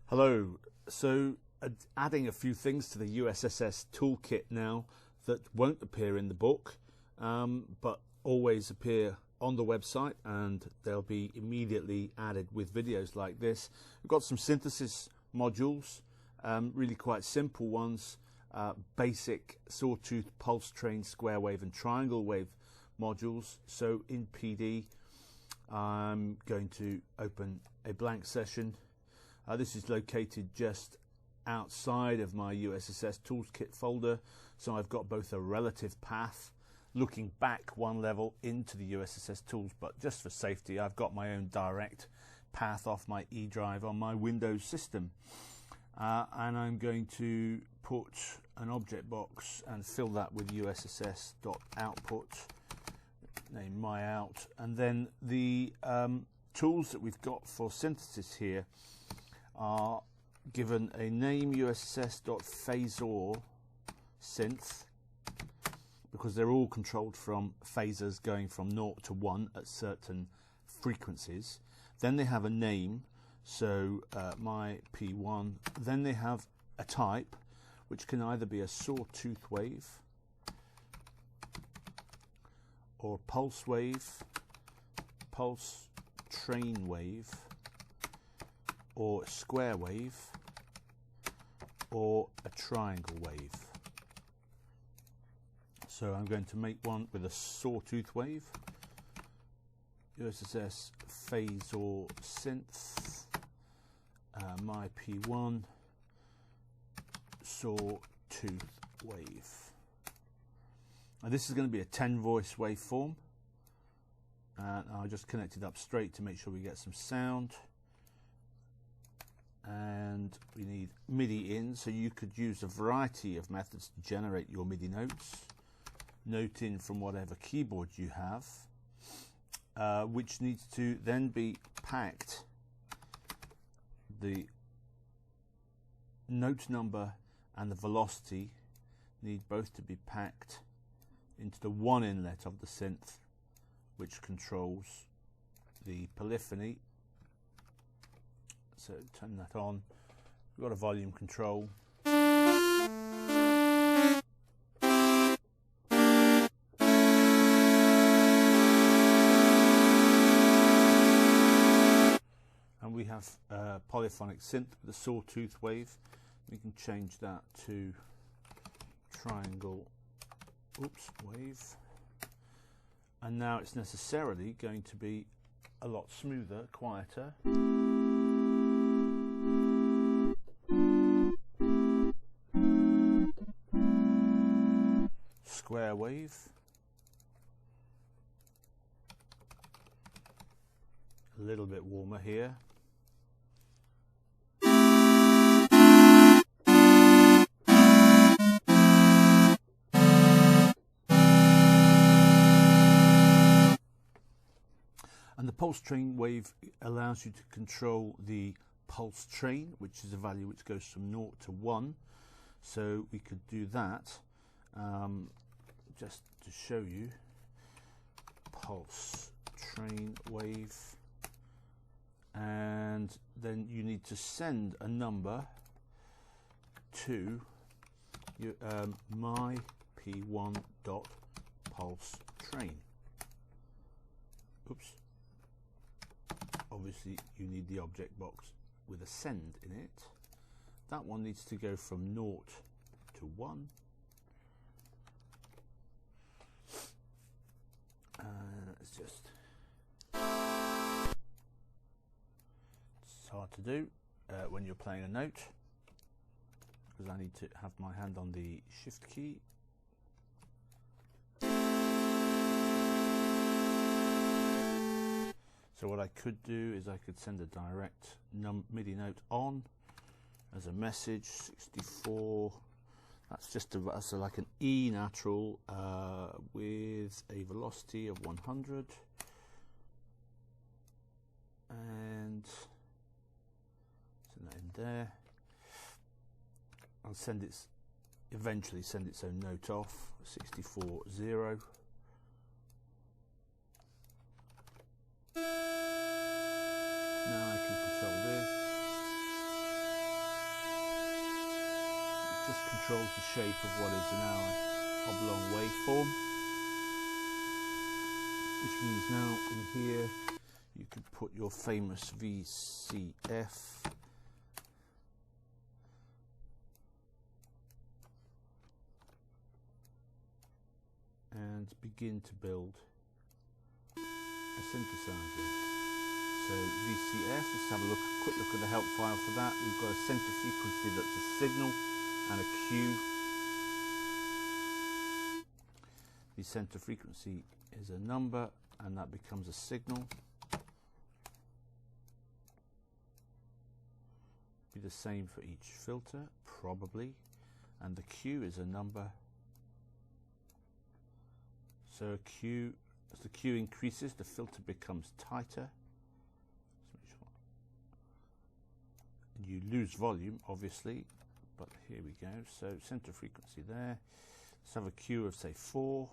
Hello. So adding a few things to the USS toolkit now that won't appear in the book, but always appear on the website, and they'll be immediately added with videos like this. We've got some synthesis modules, really quite simple ones, basic sawtooth, pulse train, square wave and triangle wave modules. So in PD, I'm going to open a blank session. This is located just outside of my USS toolkit folder, so I've got both a relative path looking back one level into the USS tools, but just for safety I've got my own direct path off my E drive on my Windows system, and I'm going to put an object box and fill that with usss.output, name my out, and then the tools that we've got for synthesis here are given a name, usss.phasorsynth, because they're all controlled from phasors going from 0 to 1 at certain frequencies. Then they have a name, so my P1. Then they have a type, which can either be a sawtooth wave or pulse wave, pulse train wave, or a square wave, or a triangle wave. So I'm going to make one with a sawtooth wave, USS phasorsynth, my P1, sawtooth wave. And this is going to be a 10 voice waveform, and I'll just connect it up straight to make sure we get some sound. And we need MIDI in, so you could use a variety of methods to generate your MIDI notes. Note in from whatever keyboard you have, which needs to then be packed. The note number and the velocity need both to be packed into the one inlet of the synth, which controls the polyphony. So turn that on. We've got a volume control. And we have a polyphonic synth with a sawtooth wave. We can change that to triangle wave. And now it's necessarily going to be a lot smoother, quieter. Square wave, a little bit warmer here. And the pulse train wave allows you to control the pulse train, which is a value which goes from 0 to 1. So we could do that. Just to show you, pulse train wave, and then you need to send a number to your, my P1 dot pulse train. Oops. Obviously you need the object box with a send in it. That one needs to go from 0 to 1. It's hard to do when you're playing a note, because I need to have my hand on the shift key. So what I could do is I could send a direct MIDI note on as a message, 64. That's just like an E natural with a velocity of 100, and send that in there. I'll eventually send its own note off, 64.0. Now I can control this. just controls the shape of what is an oblong waveform, which means now in here you could put your famous VCF and begin to build a synthesizer. So VCF, let's have a quick look at the help file for that. We've got a center frequency that's a signal and a Q. The center frequency is a number and that becomes a signal. Be the same for each filter, probably. And the Q is a number. So a Q, as the Q increases, the filter becomes tighter. You lose volume, obviously, but here we go. So center frequency there. Let's have a Q of say 4.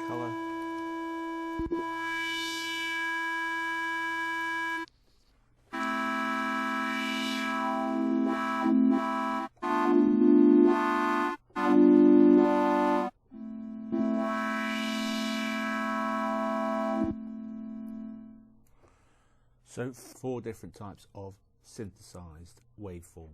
Color. So 4 different types of synthesized waveform.